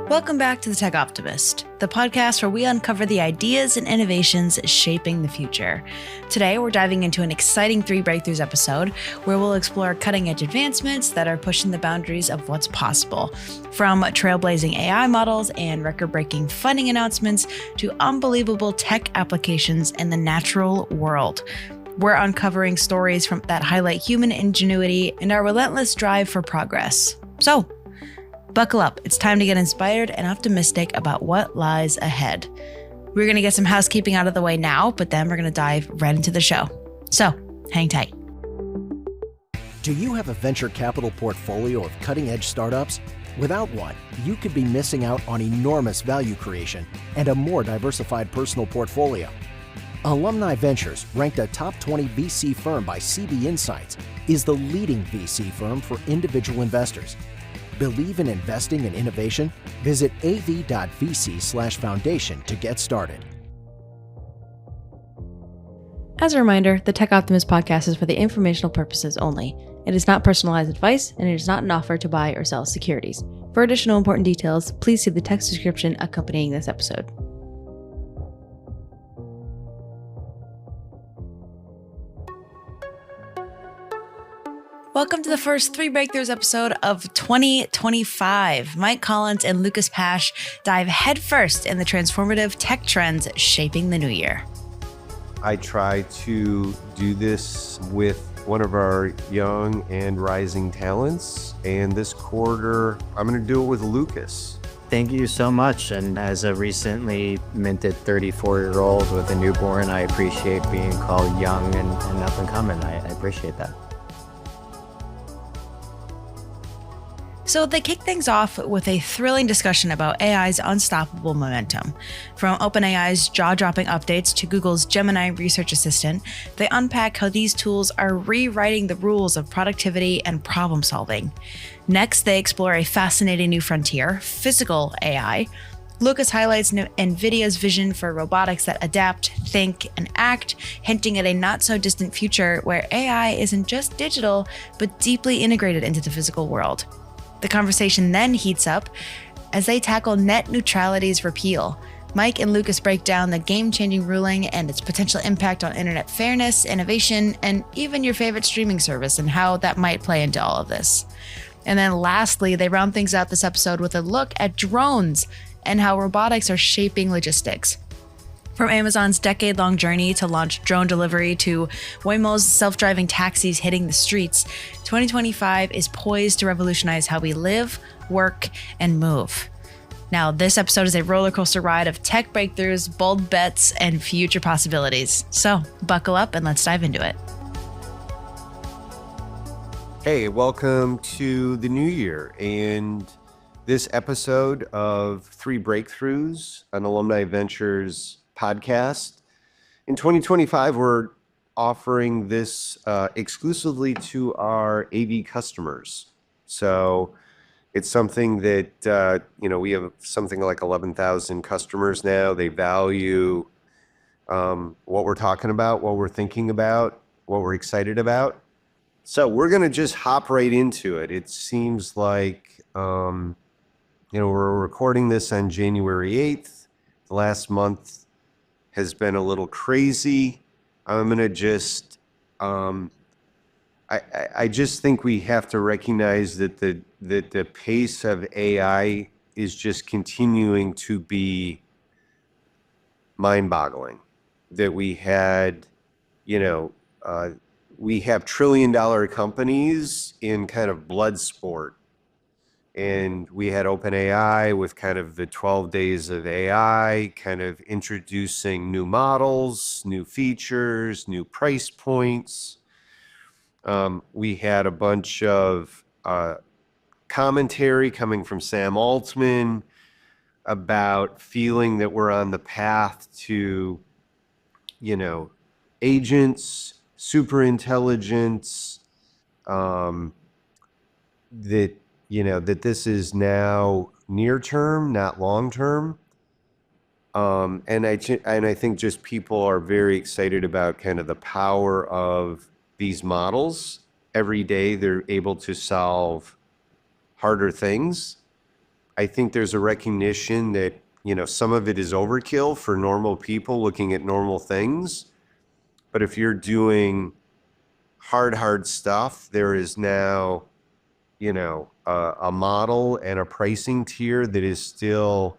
Welcome back to the Tech Optimist, the podcast where we uncover the ideas and innovations shaping the future. Today, we're diving into an exciting 3 Breakthroughs episode where we'll explore cutting-edge advancements that are pushing the boundaries of what's possible, from trailblazing AI models and record-breaking funding announcements to unbelievable tech applications in the natural world. We're uncovering stories that highlight human ingenuity and our relentless drive for progress. So, buckle up. It's time to get inspired and optimistic about what lies ahead. We're going to get some housekeeping out of the way now, but then we're going to dive right into the show. So, hang tight. Do you have a venture capital portfolio of cutting-edge startups? Without one, you could be missing out on enormous value creation and a more diversified personal portfolio. Alumni Ventures, ranked a top 20 VC firm by CB Insights, is the leading VC firm for individual investors. Believe in investing in innovation? Visit av.vc/foundation to get started. As a reminder, the Tech Optimist podcast is for the informational purposes only. It is not personalized advice, and it is not an offer to buy or sell securities. For additional important details, please see the text description accompanying this episode. Welcome to the first 3 Breakthroughs episode of 2025. Mike Collins and Lucas Pash dive headfirst in the transformative tech trends shaping the new year. I try to do this with one of our young and rising talents, and this quarter I'm going to do it with Lucas. Thank you so much. And as a recently minted 34-year-old with a newborn, I appreciate being called young and up and coming. I appreciate that. So they kick things off with a thrilling discussion about AI's unstoppable momentum. From OpenAI's jaw-dropping updates to Google's Gemini research assistant, they unpack how these tools are rewriting the rules of productivity and problem solving. Next, they explore a fascinating new frontier, physical AI. Lucas highlights NVIDIA's vision for robotics that adapt, think, and act, hinting at a not-so-distant future where AI isn't just digital, but deeply integrated into the physical world. The conversation then heats up as they tackle net neutrality's repeal. Mike and Lucas break down the game-changing ruling and its potential impact on internet fairness, innovation, and even your favorite streaming service and how that might play into all of this. And then lastly, they round things out this episode with a look at drones and how robotics are shaping logistics. From Amazon's decade-long journey to launch drone delivery to Waymo's self-driving taxis hitting the streets, 2025 is poised to revolutionize how we live, work, and move. Now, this episode is a roller coaster ride of tech breakthroughs, bold bets, and future possibilities. So, buckle up and let's dive into it. Hey, welcome to the new year and this episode of 3 Breakthroughs, an Alumni Ventures podcast. In 2025, we're offering this exclusively to our AV customers. So it's something that, we have something like 11,000 customers now. They value what we're talking about, what we're thinking about, what we're excited about. So we're going to just hop right into it. It seems like, we're recording this on January 8th. The last month has been a little crazy. I'm going to just, I just think we have to recognize that the pace of AI is just continuing to be mind-boggling. That we had, we have trillion-dollar companies in kind of blood sport. And we had OpenAI with kind of the 12 days of AI, kind of introducing new models, new features, new price points. We had a bunch of commentary coming from Sam Altman about feeling that we're on the path to, agents, superintelligence, that this is now near term, not long term. And I think just people are very excited about kind of the power of these models. Every day they're able to solve harder things. I think there's a recognition that, some of it is overkill for normal people looking at normal things. But if you're doing hard stuff, there is now, a model and a pricing tier that is still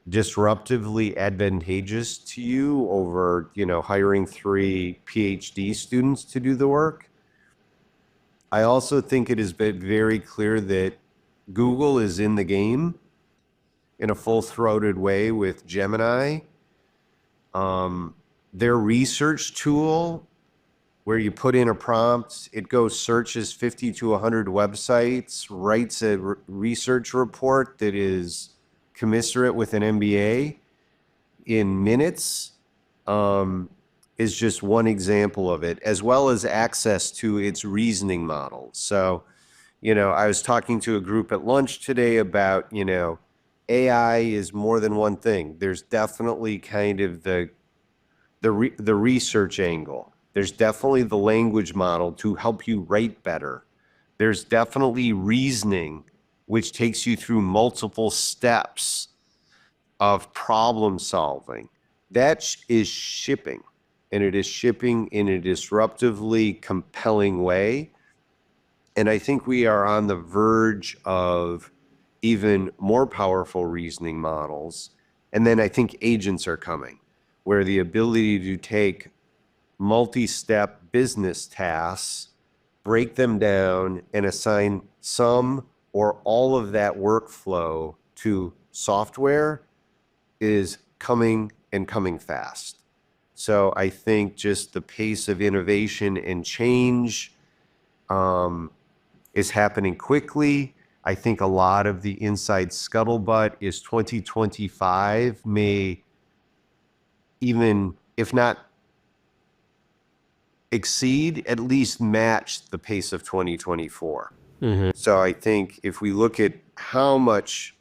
disruptively advantageous to you over, hiring 3 PhD students to do the work. I also think it has been very clear that Google is in the game in a full-throated way with Gemini. Their research tool, where you put in a prompt, it goes searches 50 to 100 websites, writes a research report that is commensurate with an MBA in minutes, is just one example of it, as well as access to its reasoning model. So, I was talking to a group at lunch today about, AI is more than one thing. There's definitely kind of the research angle. There's definitely the language model to help you write better. There's definitely reasoning, which takes you through multiple steps of problem solving. That is shipping, and it is shipping in a disruptively compelling way. And I think we are on the verge of even more powerful reasoning models. And then I think agents are coming, where the ability to take multi-step business tasks, break them down, and assign some or all of that workflow to software is coming and coming fast. So I think just the pace of innovation and change is happening quickly. I think a lot of the inside scuttlebutt is 2025 may even, if not exceed, at least match the pace of 2024. So I think if we look at how much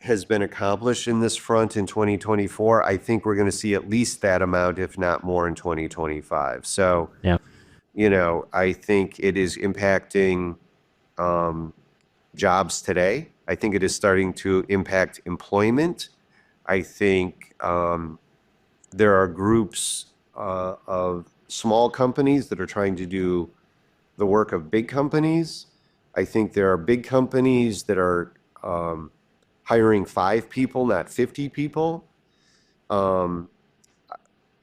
has been accomplished in this front in 2024, I think we're going to see at least that amount, if not more, in 2025. So, I think it is impacting jobs today. I think it is starting to impact employment. I think there are groups of small companies that are trying to do the work of big companies. I think there are big companies that are hiring 5 people, not 50 people. And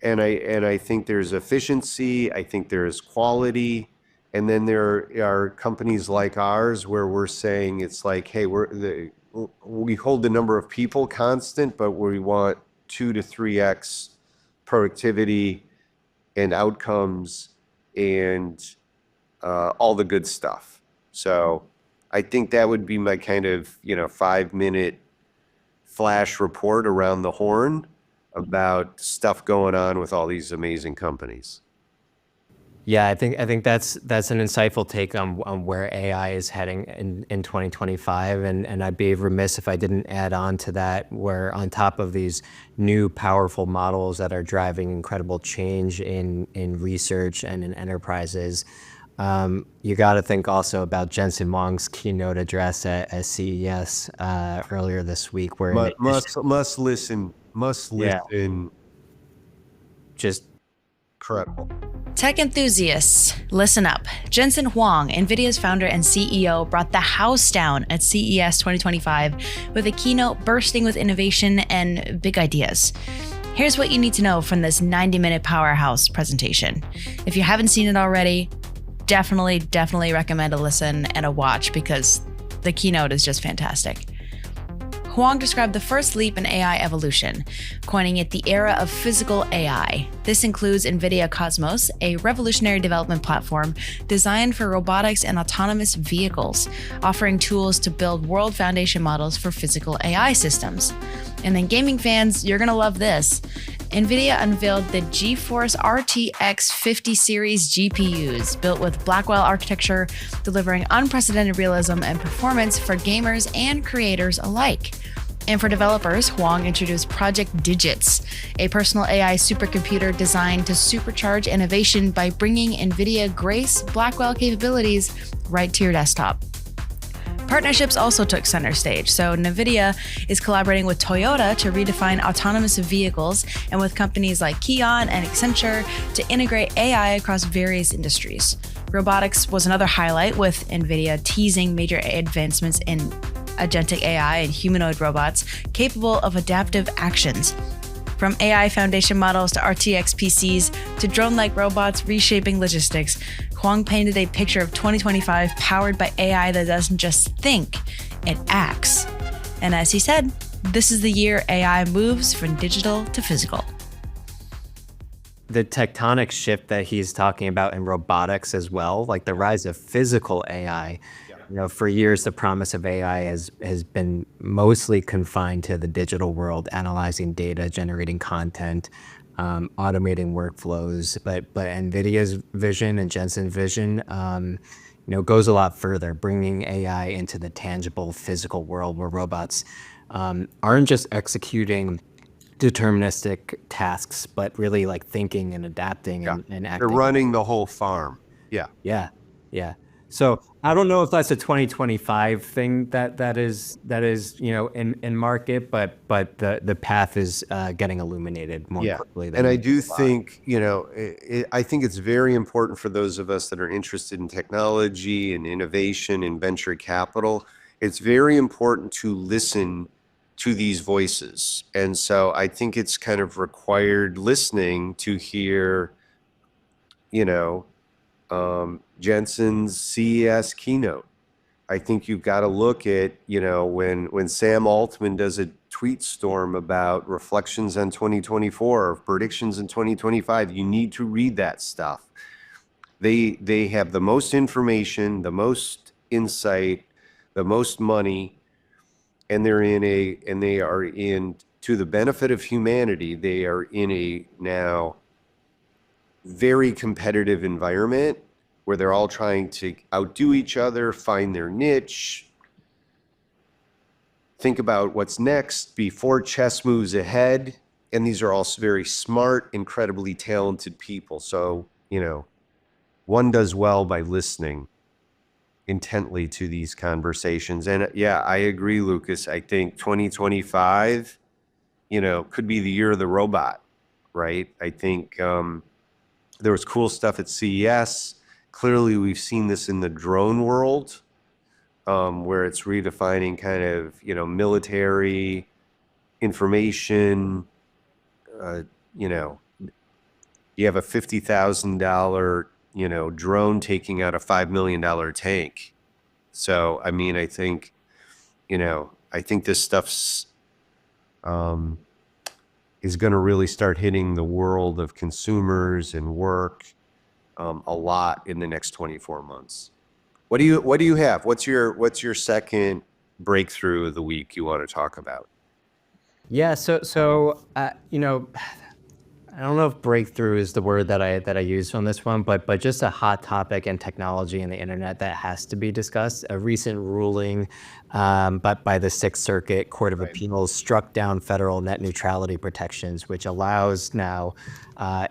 I think there's efficiency. I think there's quality. And then there are companies like ours where we're saying it's like, hey, we hold the number of people constant, but we want 2 to 3x productivity and outcomes and all the good stuff. So I think that would be my kind of 5-minute flash report around the horn about stuff going on with all these amazing companies. Yeah, I think that's an insightful take on where AI is heading in 2025, and I'd be remiss if I didn't add on to that, where on top of these new powerful models that are driving incredible change in research and in enterprises, you got to think also about Jensen Huang's keynote address at CES earlier this week, where must listen. Just incredible. Tech enthusiasts, listen up. Jensen Huang, NVIDIA's founder and CEO, brought the house down at CES 2025 with a keynote bursting with innovation and big ideas. Here's what you need to know from this 90-minute powerhouse presentation. If you haven't seen it already, definitely recommend a listen and a watch because the keynote is just fantastic. Huang described the first leap in AI evolution, coining it the era of physical AI. This includes NVIDIA Cosmos, a revolutionary development platform designed for robotics and autonomous vehicles, offering tools to build world foundation models for physical AI systems. And then gaming fans, you're gonna love this. NVIDIA unveiled the GeForce RTX 50 series GPUs, built with Blackwell architecture, delivering unprecedented realism and performance for gamers and creators alike. And for developers, Huang introduced Project Digits, a personal AI supercomputer designed to supercharge innovation by bringing NVIDIA Grace Blackwell capabilities right to your desktop. Partnerships also took center stage. So NVIDIA is collaborating with Toyota to redefine autonomous vehicles and with companies like Kion and Accenture to integrate AI across various industries. Robotics was another highlight, with NVIDIA teasing major advancements in agentic AI and humanoid robots capable of adaptive actions. From AI foundation models to RTX PCs to drone-like robots reshaping logistics, Huang painted a picture of 2025 powered by AI that doesn't just think, it acts. And as he said, this is the year AI moves from digital to physical. The tectonic shift that he's talking about in robotics as well, like the rise of physical AI. For years, the promise of AI has been mostly confined to the digital world, analyzing data, generating content, automating workflows. But NVIDIA's vision and Jensen's vision, goes a lot further, bringing AI into the tangible physical world where robots aren't just executing deterministic tasks, but really like thinking and adapting and acting. They're running the whole farm. Yeah. Yeah. So I don't know if that's a 2025 thing that is in market, but the path is getting illuminated more quickly. And I do think I think it's very important for those of us that are interested in technology and innovation and venture capital. It's very important to listen to these voices, and so I think it's kind of required listening to hear, Jensen's CES keynote. I think you've got to look at, when Sam Altman does a tweet storm about reflections on 2024 or predictions in 2025, you need to read that stuff. They have the most information, the most insight, the most money, and they are in, to the benefit of humanity, they are in a now very competitive environment where they're all trying to outdo each other, find their niche, think about what's next before chess moves ahead. And these are all very smart, incredibly talented people. So, one does well by listening intently to these conversations. And I agree, Lucas. I think 2025, could be the year of the robot, right? I think there was cool stuff at CES. Clearly, we've seen this in the drone world, where it's redefining kind of, military information. You have a $50,000, drone taking out a $5 million tank. So, I mean, I think this stuff's is going to really start hitting the world of consumers and work a lot in the next 24 months. What do you have? What's your second breakthrough of the week you want to talk about? Yeah. So I don't know if breakthrough is the word that I use on this one, but just a hot topic in technology and the internet that has to be discussed. A recent ruling, but by the Sixth Circuit Court of Appeals struck down federal net neutrality protections, which allows now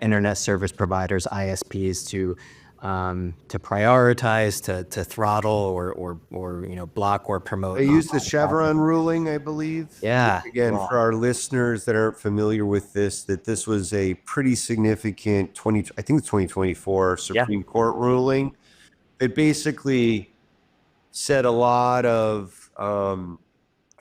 internet service providers, ISPs, to prioritize, to throttle or block or promote. They use the Chevron ruling, I believe. Yeah. Again, for our listeners that aren't familiar with this, that this was a pretty significant 2024 Supreme Court ruling. It basically said a lot of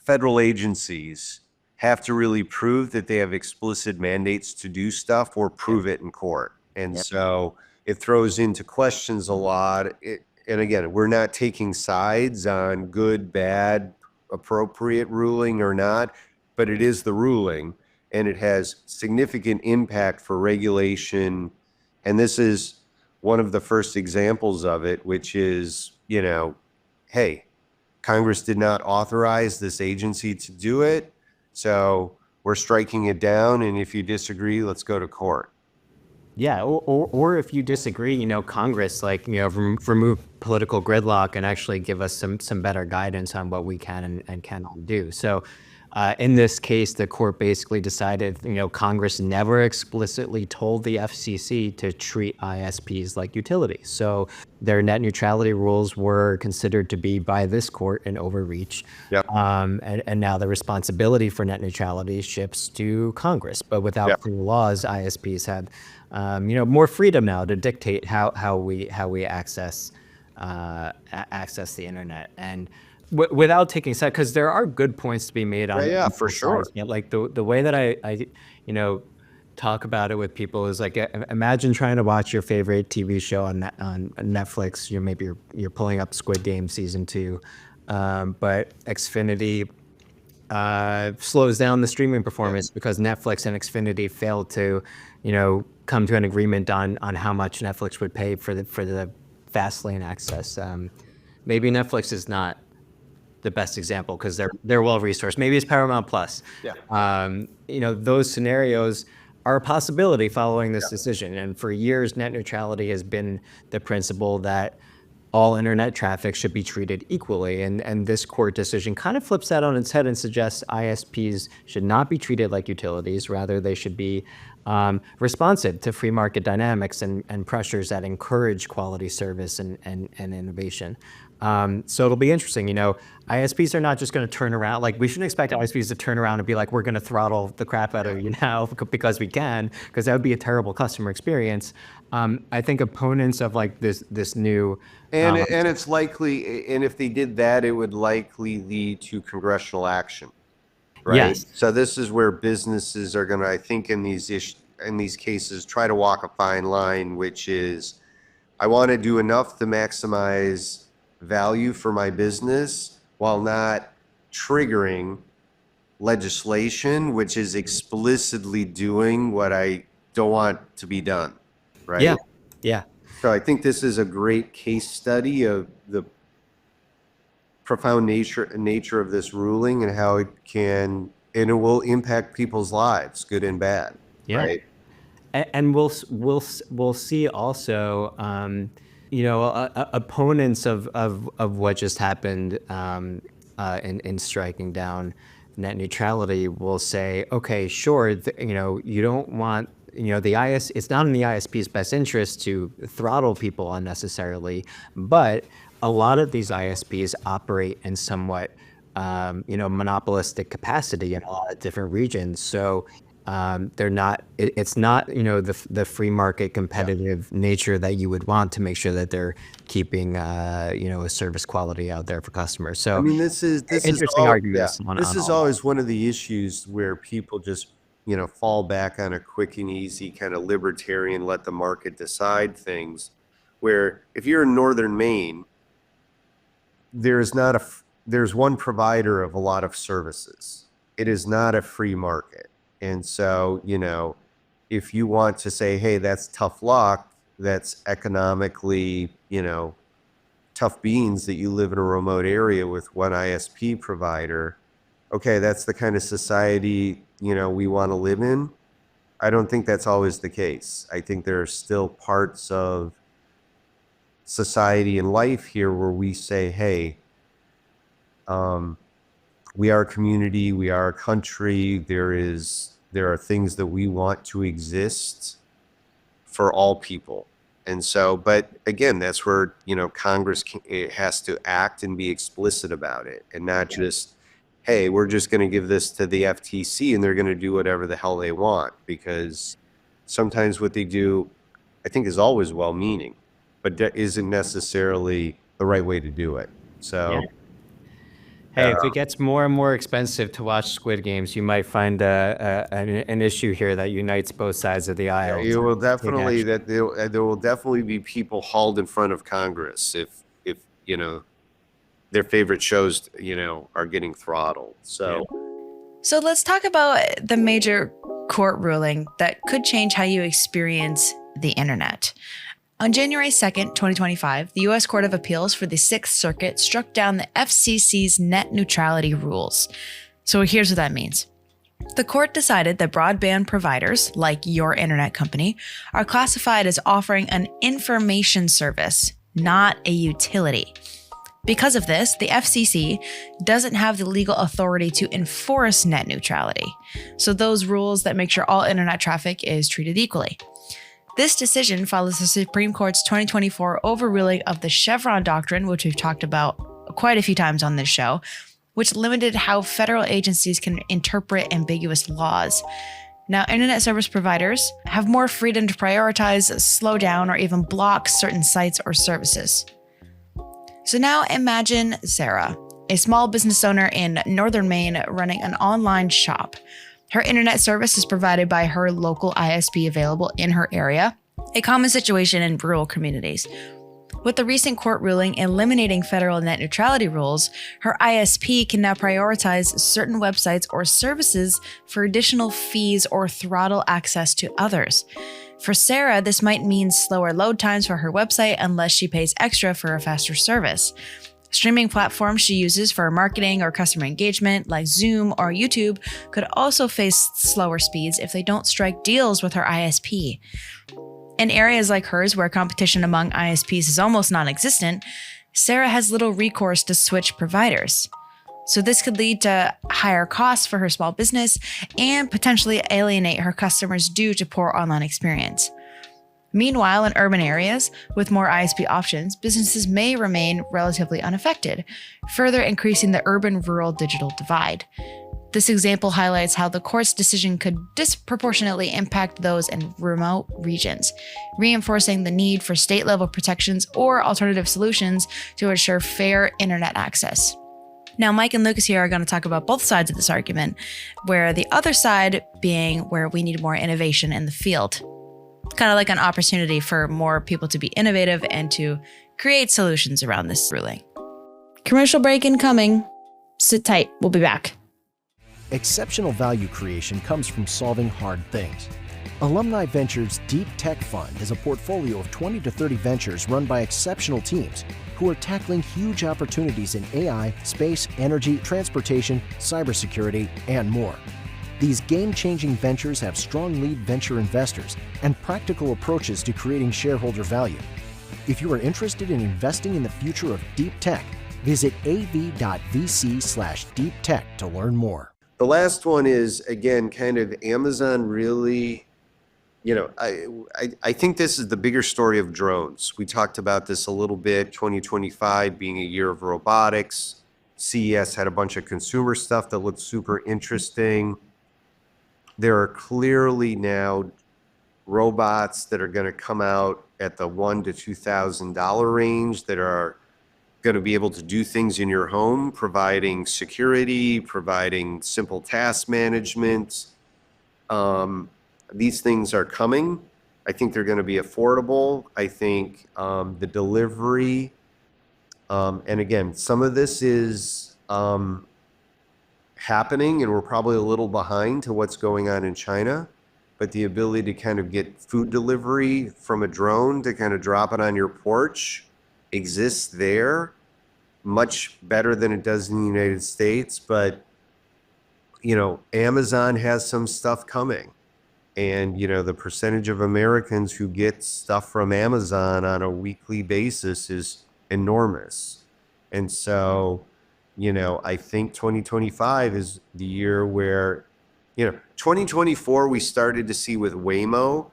federal agencies have to really prove that they have explicit mandates to do stuff or prove it in court. And so it throws into questions a lot. And again, we're not taking sides on good, bad, appropriate ruling or not, but it is the ruling, and it has significant impact for regulation. And this is one of the first examples of it, which is, hey, Congress did not authorize this agency to do it, so we're striking it down. And if you disagree, let's go to court. Yeah, or if you disagree, Congress, remove political gridlock and actually give us some better guidance on what we can and cannot do. So In this case, the court basically decided, Congress never explicitly told the FCC to treat ISPs like utilities. So their net neutrality rules were considered to be by this court an overreach. Yep. And now the responsibility for net neutrality shifts to Congress. But without clear laws, ISPs have, more freedom now to dictate how we access the internet. And without taking side, because there are good points to be made on for sure. Like the way that I talk about it with people is like, imagine trying to watch your favorite TV show on Netflix. You're pulling up Squid Game season 2, but Xfinity slows down the streaming performance because Netflix and Xfinity failed to, come to an agreement on how much Netflix would pay for the fast lane access. Maybe Netflix is not the best example because they're well resourced. Maybe it's Paramount Plus. Those scenarios are a possibility following this decision. And for years, net neutrality has been the principle that all internet traffic should be treated equally. And this court decision kind of flips that on its head and suggests ISPs should not be treated like utilities. Rather, they should be responsive to free market dynamics and pressures that encourage quality service and innovation. So it'll be interesting. ISPs are not just going to turn around. Like, we shouldn't expect ISPs to turn around and be like, we're going to throttle the crap out of you now because we can, because that would be a terrible customer experience. I think opponents of like this new and it's likely, and if they did that, it would likely lead to congressional action, right? Yes. So this is where businesses are going to, I think, in these cases, try to walk a fine line, which is, I want to do enough to maximize value for my business while not triggering legislation, which is explicitly doing what I don't want to be done, right? Yeah. So I think this is a great case study of the profound nature of this ruling and how it will impact people's lives, good and bad. Yeah. Right? And we'll see also, opponents of what just happened in striking down net neutrality will say, okay, sure, you don't want, it's not in the ISP's best interest to throttle people unnecessarily, but a lot of these ISPs operate in somewhat, monopolistic capacity in a lot of different regions. So they're not, it's not, the free market competitive nature that you would want to make sure that they're keeping, a service quality out there for customers. So I mean, this is interesting arguments. This is always one of the issues where people just, fall back on a quick and easy kind of libertarian, let the market decide things, where if you're in northern Maine, there's one provider of a lot of services. It is not a free market. And so, if you want to say, hey, that's tough luck, that's economically, tough beans that you live in a remote area with one ISP provider, okay, that's the kind of society, we want to live in. I don't think that's always the case. I think there are still parts of society and life here where we say, hey, we are a community, we are a country, there are things that we want to exist for all people. And so, but again, that's where, Congress has to act and be explicit about it, and not just, hey, we're just going to give this to the FTC and they're going to do whatever the hell they want, because sometimes what they do, I think, is always well-meaning, but that isn't necessarily the right way to do it. So, hey, if it gets more and more expensive to watch Squid Games, you might find an issue here that unites both sides of the aisle. You will definitely there will definitely be people hauled in front of Congress if their favorite shows are getting throttled. So let's talk about the major court ruling that could change how you experience the internet. On January 2nd, 2025, the U.S. Court of Appeals for the Sixth Circuit struck down the FCC's net neutrality rules. So here's what that means. The court decided that broadband providers, like your internet company, are classified as offering an information service, not a utility. Because of this, the FCC doesn't have the legal authority to enforce net neutrality, so those rules that make sure all internet traffic is treated equally. This decision follows the Supreme Court's 2024 overruling of the Chevron doctrine, which we've talked about quite a few times on this show, which limited how federal agencies can interpret ambiguous laws. Now, internet service providers have more freedom to prioritize, slow down, or even block certain sites or services. So now imagine Sarah, a small business owner in northern Maine running an online shop. Her internet service is provided by her local ISP available in her area, a common situation in rural communities. With the recent court ruling eliminating federal net neutrality rules, her ISP can now prioritize certain websites or services for additional fees or throttle access to others. For Sarah, this might mean slower load times for her website unless she pays extra for a faster service. Streaming platforms she uses for marketing or customer engagement, like Zoom or YouTube, could also face slower speeds if they don't strike deals with her ISP. In areas like hers, where competition among ISPs is almost non-existent, Sarah has little recourse to switch providers. So this could lead to higher costs for her small business and potentially alienate her customers due to poor online experience. Meanwhile, in urban areas with more ISP options, businesses may remain relatively unaffected, further increasing the urban-rural digital divide. This example highlights how the court's decision could disproportionately impact those in remote regions, reinforcing the need for state-level protections or alternative solutions to ensure fair internet access. Now, Mike and Lucas here are going to talk about both sides of this argument, where the other side being where we need more innovation in the field. Kind of like an opportunity for more people to be innovative and to create solutions around this ruling. Commercial break incoming. Sit tight. We'll be back. Exceptional value creation comes from solving hard things. Alumni Ventures Deep Tech Fund is a portfolio of 20 to 30 ventures run by exceptional teams who are tackling huge opportunities in AI, space, energy, transportation, cybersecurity, and more. These game-changing ventures have strong lead venture investors and practical approaches to creating shareholder value. If you are interested in investing in the future of deep tech, visit av.vc/deeptech to learn more. The last one is, again, kind of Amazon really, I think this is the bigger story of drones. We talked about this a little bit, 2025 being a year of robotics. CES had a bunch of consumer stuff that looked super interesting. There are clearly now robots that are going to come out at the $1,000 to $2,000 range that are going to be able to do things in your home, providing security, providing simple task management. These things are coming. I think they're going to be affordable. I think the delivery, and again, some of this is happening and we're probably a little behind to what's going on in China, but the ability to kind of get food delivery from a drone to kind of drop it on your porch exists there much better than it does in the United States. But, Amazon has some stuff coming. And, the percentage of Americans who get stuff from Amazon on a weekly basis is enormous. And so, I think 2025 is the year where, 2024 we started to see with Waymo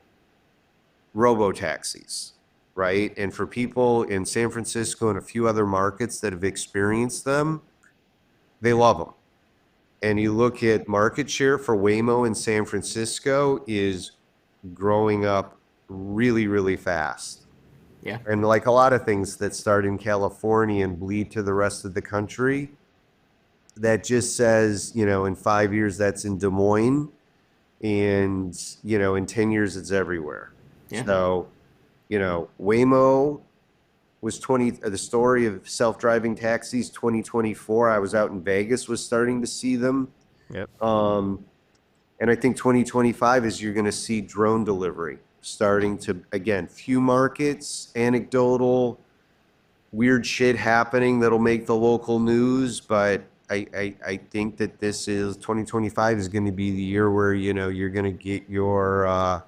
robo-taxis, right? And for people in San Francisco and a few other markets that have experienced them, they love them. And you look at market share for Waymo in San Francisco is growing up really, really fast. Yeah. And like a lot of things that start in California and bleed to the rest of the country, that just says, in 5 years that's in Des Moines, and, in 10 years it's everywhere. Yeah. So, Waymo was the story of self-driving taxis 2024. I was out in Vegas, was starting to see them. Yep. And I think 2025 is you're going to see drone delivery starting to, again, few markets, anecdotal, weird shit happening that'll make the local news. But I think that 2025 is going to be the year where, you're going to get your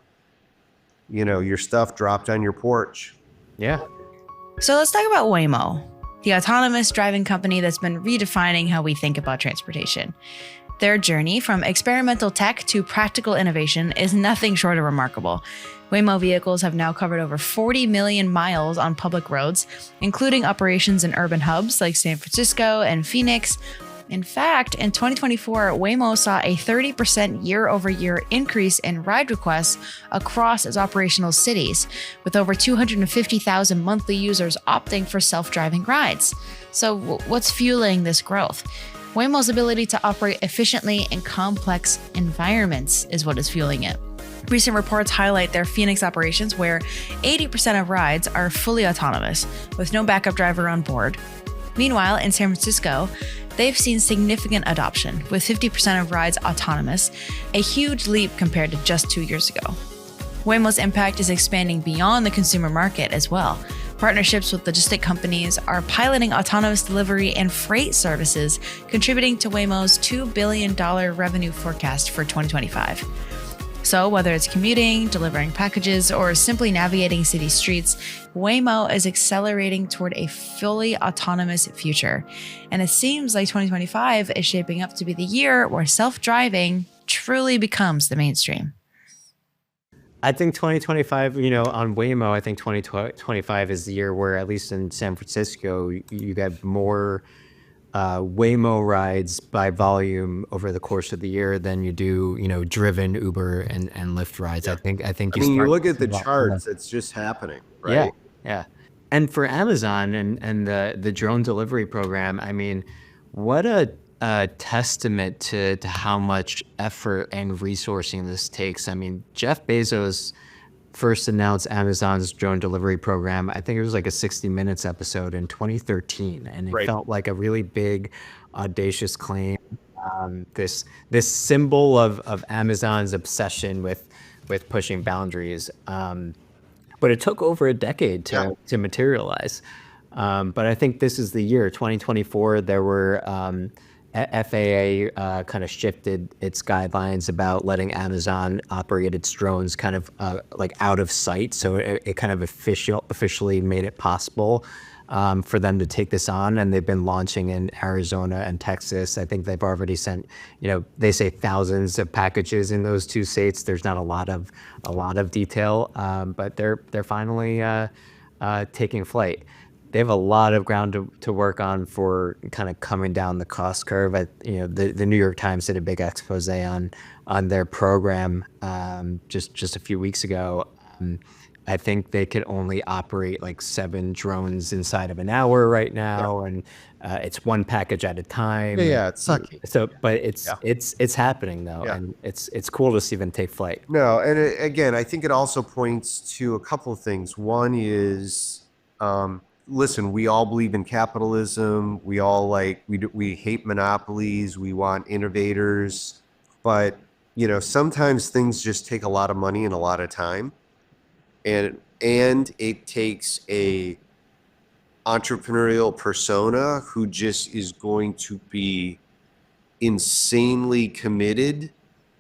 stuff dropped on your porch. Yeah. So let's talk about Waymo. the autonomous driving company that's been redefining how we think about transportation. Their journey from experimental tech to practical innovation is nothing short of remarkable. Waymo vehicles have now covered over 40 million miles on public roads, including operations in urban hubs like San Francisco and Phoenix. In fact, in 2024, Waymo saw a 30% year-over-year increase in ride requests across its operational cities, with over 250,000 monthly users opting for self-driving rides. So what's fueling this growth? Waymo's ability to operate efficiently in complex environments is what is fueling it. Recent reports highlight their Phoenix operations, where 80% of rides are fully autonomous, with no backup driver on board. Meanwhile, in San Francisco, they've seen significant adoption, with 50% of rides autonomous, a huge leap compared to just 2 years ago. Waymo's impact is expanding beyond the consumer market as well. Partnerships with logistic companies are piloting autonomous delivery and freight services, contributing to Waymo's $2 billion revenue forecast for 2025. So whether it's commuting, delivering packages, or simply navigating city streets, Waymo is accelerating toward a fully autonomous future. And it seems like 2025 is shaping up to be the year where self-driving truly becomes the mainstream. I think 2025, on Waymo, I think 2025 is the year where, at least in San Francisco, you get more Waymo rides by volume over the course of the year than you do, driven Uber and Lyft rides. Yeah. I think you look at the charts, it's just happening, right? Yeah. And for Amazon and the drone delivery program, what a testament to how much effort and resourcing this takes. Jeff Bezos first announced Amazon's drone delivery program, I think it was like a 60 Minutes episode in 2013, and it felt like a really big, audacious claim. This symbol of Amazon's obsession with pushing boundaries, but it took over a decade to materialize. But I think this is the year, 2024. There were FAA kind of shifted its guidelines about letting Amazon operate its drones kind of like out of sight. So it kind of officially made it possible for them to take this on. And they've been launching in Arizona and Texas. I think they've already sent, they say thousands of packages in those two states. There's not a lot of detail, but they're finally taking flight. They have a lot of ground to work on for kind of coming down the cost curve. The New York Times did a big expose on their program just a few weeks ago. I think they could only operate like 7 drones inside of an hour right now, and it's one package at a time. Yeah, it's sucky. So, but it's happening though, and it's cool to see them take flight. No, and again, I think it also points to a couple of things. One is, listen, we all believe in capitalism. We all we hate monopolies. We want innovators, but sometimes things just take a lot of money and a lot of time, and it takes a entrepreneurial persona who just is going to be insanely committed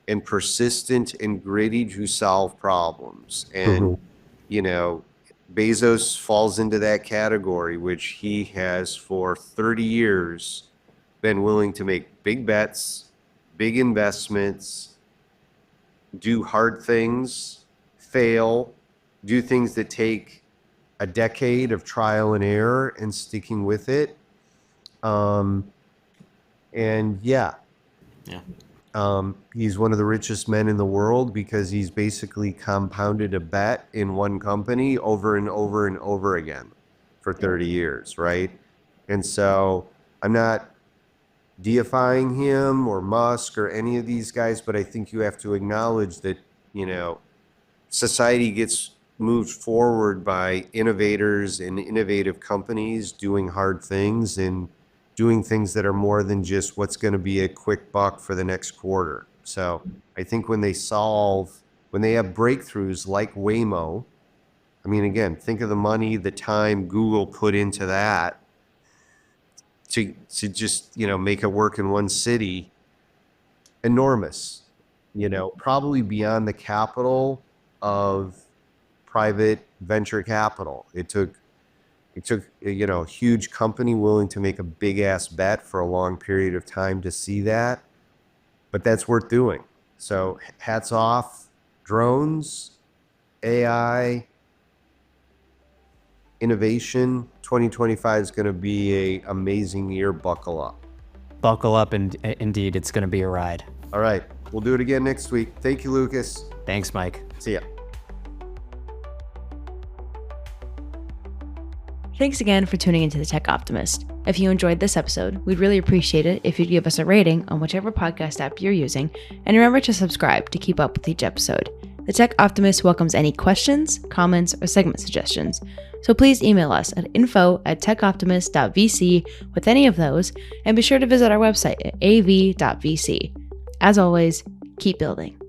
and persistent and gritty to solve problems. And Bezos falls into that category, which he has for 30 years been willing to make big bets, big investments, do hard things, fail, do things that take a decade of trial and error and sticking with it. He's one of the richest men in the world because he's basically compounded a bet in one company over and over and over again for 30 years, right? And so I'm not deifying him or Musk or any of these guys, but I think you have to acknowledge that, society gets moved forward by innovators and innovative companies doing hard things and doing things that are more than just what's going to be a quick buck for the next quarter. So I think when they have breakthroughs like Waymo, again, think of the money, the time Google put into that to just, make it work in one city. Enormous, probably beyond the capital of private venture capital. It took It took, a huge company willing to make a big ass bet for a long period of time to see that, but that's worth doing. So hats off, drones, AI, innovation. 2025 is going to be an amazing year. Buckle up. Buckle up, and indeed, it's going to be a ride. All right. We'll do it again next week. Thank you, Lucas. Thanks, Mike. See ya. Thanks again for tuning into the Tech Optimist. If you enjoyed this episode, we'd really appreciate it if you'd give us a rating on whichever podcast app you're using, and remember to subscribe to keep up with each episode. The Tech Optimist welcomes any questions, comments, or segment suggestions, so please email us at info@techoptimist.vc with any of those, and be sure to visit our website at av.vc. As always, keep building.